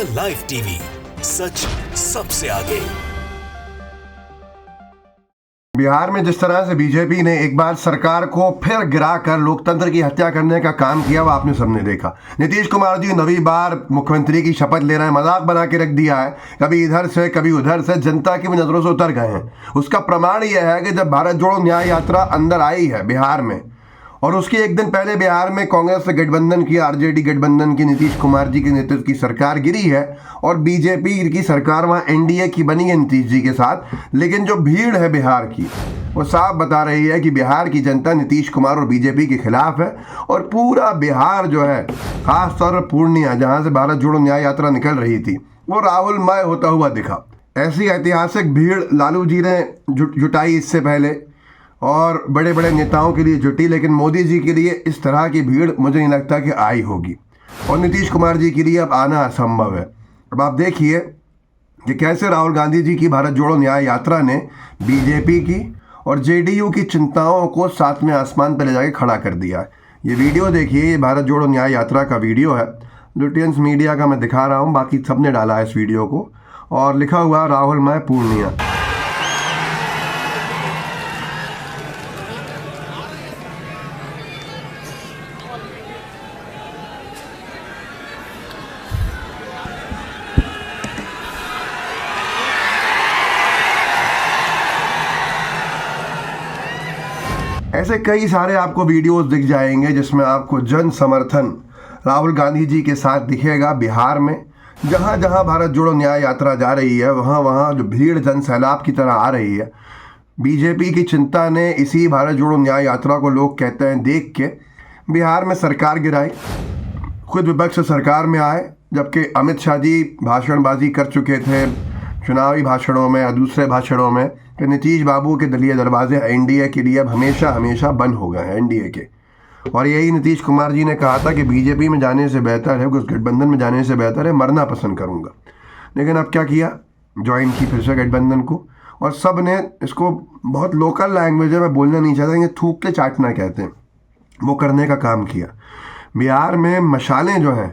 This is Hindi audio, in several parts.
द लाइव टीवी, सच सबसे आगे। बिहार में जिस तरह से बीजेपी ने एक बार सरकार को फिर गिराकर लोकतंत्र की हत्या करने का काम किया, वो आपने सबने देखा। नीतीश कुमार जी नवी बार मुख्यमंत्री की शपथ ले रहे हैं, मजाक बना के रख दिया है, कभी इधर से कभी उधर से, जनता की भी नजरों से उतर गए हैं। उसका प्रमाण यह है कि जब भारत जोड़ो न्याय यात्रा अंदर आई है बिहार में, और उसके एक दिन पहले बिहार में कांग्रेस से गठबंधन की, आरजेडी गठबंधन की, नीतीश कुमार जी के नेतृत्व की सरकार गिरी है और बीजेपी की सरकार वहाँ एनडीए की बनी है नीतीश जी के साथ। लेकिन जो भीड़ है बिहार की, वो साफ बता रही है कि बिहार की जनता नीतीश कुमार और बीजेपी के खिलाफ है। और पूरा बिहार जो है, खासतौर पर पूर्णिया जहाँ से भारत जोड़ो न्याय यात्रा निकल रही थी, वो राहुलमय होता हुआ दिखा। ऐसी ऐतिहासिक भीड़ लालू जी ने जुटाई इससे पहले, और बड़े बड़े नेताओं के लिए जुटी, लेकिन मोदी जी के लिए इस तरह की भीड़ मुझे नहीं लगता कि आई होगी, और नीतीश कुमार जी के लिए अब आना असंभव है। अब आप देखिए कि कैसे राहुल गांधी जी की भारत जोड़ो न्याय यात्रा ने बीजेपी की और जेडीयू की चिंताओं को सातवें आसमान पर ले जाके खड़ा कर दिया है। ये वीडियो देखिए, ये भारत जोड़ो न्याय यात्रा का वीडियो है, लुटियंस मीडिया का मैं दिखा रहा हूँ, बाकी सबने डाला है इस वीडियो को, और लिखा हुआ राहुलमय पूर्णिया। ऐसे कई सारे आपको वीडियोस दिख जाएंगे जिसमें आपको जन समर्थन राहुल गांधी जी के साथ दिखेगा। बिहार में जहाँ जहाँ भारत जोड़ो न्याय यात्रा जा रही है, वहाँ वहाँ जो भीड़ जन सैलाब की तरह आ रही है, बीजेपी की चिंता ने इसी भारत जोड़ो न्याय यात्रा को, लोग कहते हैं, देख के बिहार में सरकार गिराई, खुद विपक्ष सरकार में आए। जबकि अमित शाह जी भाषणबाजी कर चुके थे चुनावी भाषणों में या दूसरे भाषणों में कि नीतीश बाबू के दलीय दरवाजे एनडीए के लिए अब हमेशा हमेशा बंद हो गए हैं, एनडीए के। और यही नीतीश कुमार जी ने कहा था कि बीजेपी में जाने से बेहतर है, उस गठबंधन में जाने से बेहतर है मरना पसंद करूंगा। लेकिन अब क्या किया, ज्वाइन की फिर से गठबंधन को, और सब ने इसको बहुत लोकल लैंग्वेज में बोलना नहीं चाहता, ये थूक के चाटना कहते हैं, वो करने का काम किया। बिहार में मशालें जो हैं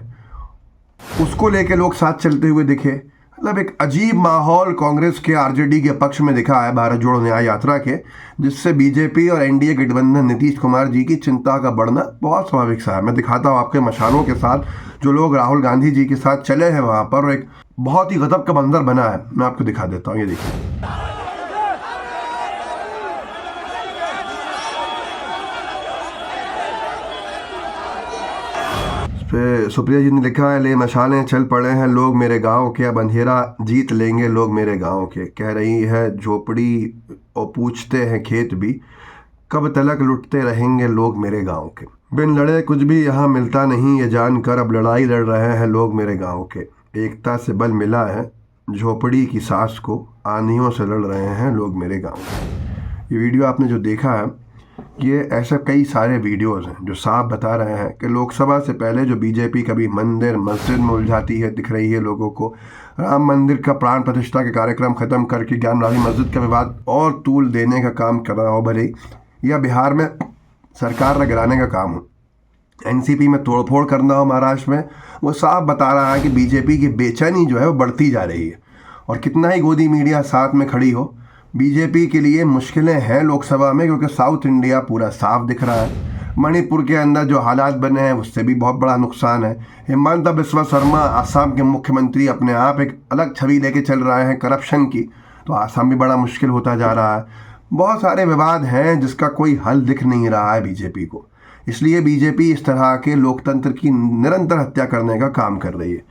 उसको लेके लोग साथ चलते हुए दिखे। मतलब एक अजीब माहौल कांग्रेस के, आरजेडी के पक्ष में दिखा है भारत जोड़ो न्याय यात्रा के, जिससे बीजेपी और एनडीए गठबंधन नीतीश कुमार जी की चिंता का बढ़ना बहुत स्वाभाविक सा है। मैं दिखाता हूँ आपके मशालों के साथ जो लोग राहुल गांधी जी के साथ चले हैं वहाँ पर, और एक बहुत ही गजब का मंजर बना है। मैं आपको दिखा देता हूँ, ये देखिए। सुप्रिया जी ने लिखा है, ले मशालें चल पड़े हैं लोग मेरे गांव के, अब अंधेरा जीत लेंगे लोग मेरे गांव के। कह रही है झोपड़ी और पूछते हैं खेत भी, कब तलक लुटते रहेंगे लोग मेरे गांव के। बिन लड़े कुछ भी यहाँ मिलता नहीं, ये जानकर अब लड़ाई लड़ रहे हैं लोग मेरे गांव के। एकता से बल मिला है झोपड़ी की सास को, आंधियों से लड़ रहे हैं लोग मेरे गाँव के। ये वीडियो आपने जो देखा है, ये ऐसे कई सारे वीडियोस हैं जो साफ बता रहे हैं कि लोकसभा से पहले जो बीजेपी कभी मंदिर मस्जिद में उलझाती है, दिख रही है लोगों को, राम मंदिर का प्राण प्रतिष्ठा के कार्यक्रम खत्म करके ज्ञानवापी मस्जिद का विवाद और तूल देने का काम कर रहा हो भले, या बिहार में सरकार गिराने का काम हो, एनसीपी में तोड़फोड़ करना हो महाराष्ट्र में, वो साफ बता रहा है कि बीजेपी की बेचैनी जो है वो बढ़ती जा रही है। और कितना ही गोदी मीडिया साथ में खड़ी हो, बीजेपी के लिए मुश्किलें हैं लोकसभा में, क्योंकि साउथ इंडिया पूरा साफ दिख रहा है। मणिपुर के अंदर जो हालात बने हैं उससे भी बहुत बड़ा नुकसान है। हिमंता बिस्वा शर्मा आसाम के मुख्यमंत्री अपने आप एक अलग छवि लेके चल रहे हैं करप्शन की, तो आसाम भी बड़ा मुश्किल होता जा रहा है। बहुत सारे विवाद हैं जिसका कोई हल दिख नहीं रहा है बीजेपी को, इसलिए बीजेपी इस तरह के लोकतंत्र की निरंतर हत्या करने का काम कर रही है।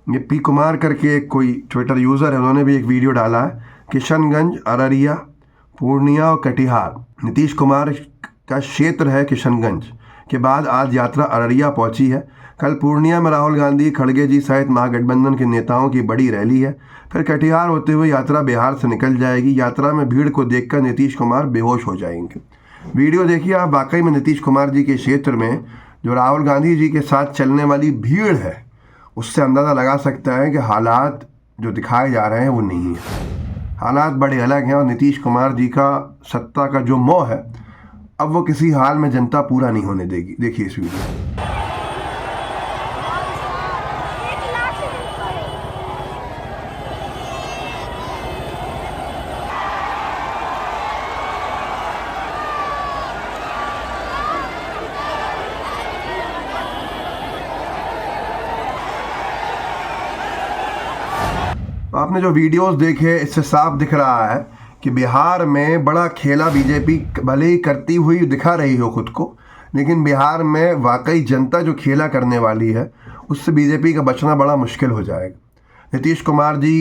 ये पी कुमार करके कोई ट्विटर यूज़र है, उन्होंने भी एक वीडियो डाला है, किशनगंज, अररिया, पूर्णिया और कटिहार नीतीश कुमार का क्षेत्र है। किशनगंज के बाद आज यात्रा अररिया पहुंची है। कल पूर्णिया में राहुल गांधी, खड़गे जी सहित महागठबंधन के नेताओं की बड़ी रैली है। फिर कटिहार होते हुए यात्रा बिहार से निकल जाएगी। यात्रा में भीड़ को देखकर नीतीश कुमार बेहोश हो जाएंगे। वीडियो देखिए आप, वाकई में नीतीश कुमार जी के क्षेत्र में जो राहुल गांधी जी के साथ चलने वाली भीड़ है, उससे अंदाज़ा लगा सकता है कि हालात जो दिखाए जा रहे हैं वो नहीं है। हालात बड़े अलग हैं, और नीतीश कुमार जी का सत्ता का जो मोह है, अब वो किसी हाल में जनता पूरा नहीं होने देगी। देखिए इस वीडियो। आपने जो वीडियोस देखे इससे साफ दिख रहा है कि बिहार में बड़ा खेला बीजेपी भले ही करती हुई दिखा रही हो खुद को, लेकिन बिहार में वाकई जनता जो खेला करने वाली है उससे बीजेपी का बचना बड़ा मुश्किल हो जाएगा। नीतीश कुमार जी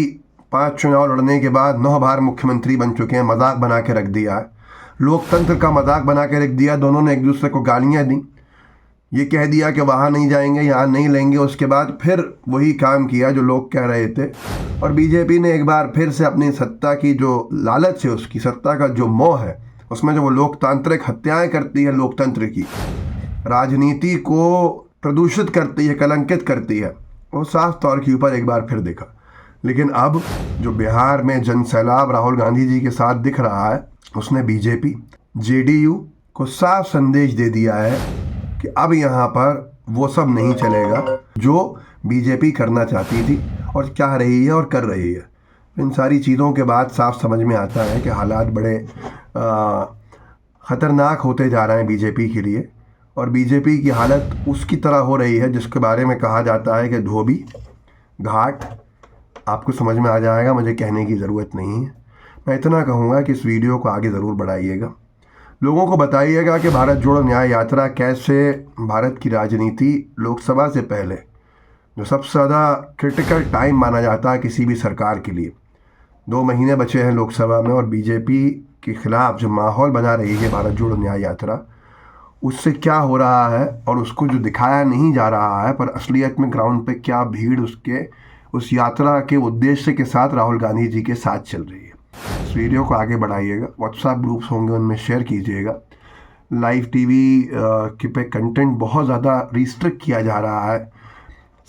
5 चुनाव लड़ने के बाद 9 बार मुख्यमंत्री बन चुके हैं, मजाक बना के रख दिया है, लोकतंत्र का मजाक बना के रख दिया। दोनों ने एक दूसरे को गालियाँ दी, ये कह दिया कि वहाँ नहीं जाएंगे, यहाँ नहीं लेंगे, उसके बाद फिर वही काम किया जो लोग कह रहे थे। और बीजेपी ने एक बार फिर से अपनी सत्ता की जो लालच है, उसकी सत्ता का जो मोह है, उसमें जो वो लोकतांत्रिक हत्याएं करती है, लोकतंत्र की राजनीति को प्रदूषित करती है, कलंकित करती है, वो साफ तौर के ऊपर एक बार फिर दिखा। लेकिन अब जो बिहार में जनसैलाब राहुल गांधी जी के साथ दिख रहा है, उसने बीजेपी जेडीयू को साफ संदेश दे दिया है कि अब यहाँ पर वो सब नहीं चलेगा जो बीजेपी करना चाहती थी और चाह रही है और कर रही है। इन सारी चीज़ों के बाद साफ समझ में आता है कि हालात बड़े ख़तरनाक होते जा रहे हैं बीजेपी के लिए, और बीजेपी की हालत उसकी तरह हो रही है जिसके बारे में कहा जाता है कि धोबी घाट। आपको समझ में आ जाएगा, मुझे कहने की ज़रूरत नहीं है। मैं इतना कहूँगा कि इस वीडियो को आगे ज़रूर बढ़ाइएगा, लोगों को बताइएगा कि भारत जोड़ो न्याय यात्रा कैसे भारत की राजनीति लोकसभा से पहले, जो सबसे ज़्यादा क्रिटिकल टाइम माना जाता है किसी भी सरकार के लिए, 2 महीने बचे हैं लोकसभा में, और बीजेपी के खिलाफ जो माहौल बना रही है भारत जोड़ो न्याय यात्रा, उससे क्या हो रहा है और उसको जो दिखाया नहीं जा रहा है, पर असलियत में ग्राउंड पे क्या भीड़ उस यात्रा के उद्देश्य के साथ राहुल गांधी जी के साथ चल रही है। इस वीडियो को आगे बढ़ाइएगा, व्हाट्सएप ग्रुप्स होंगे उनमें शेयर कीजिएगा। लाइव टीवी के पे कंटेंट बहुत ज़्यादा रिस्ट्रिक्ट किया जा रहा है,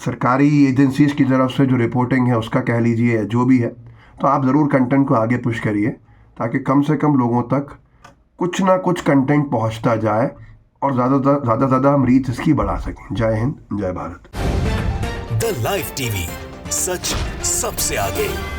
सरकारी एजेंसीज की तरफ से जो रिपोर्टिंग है उसका कह लीजिए, जो भी है, तो आप ज़रूर कंटेंट को आगे पुश करिए ताकि कम से कम लोगों तक कुछ ना कुछ कंटेंट पहुंचता जाए और ज़्यादा हम रीच इसकी बढ़ा सकें। जय हिंद, जय भारत। द लाइव टीवी, सच सबसे आगे।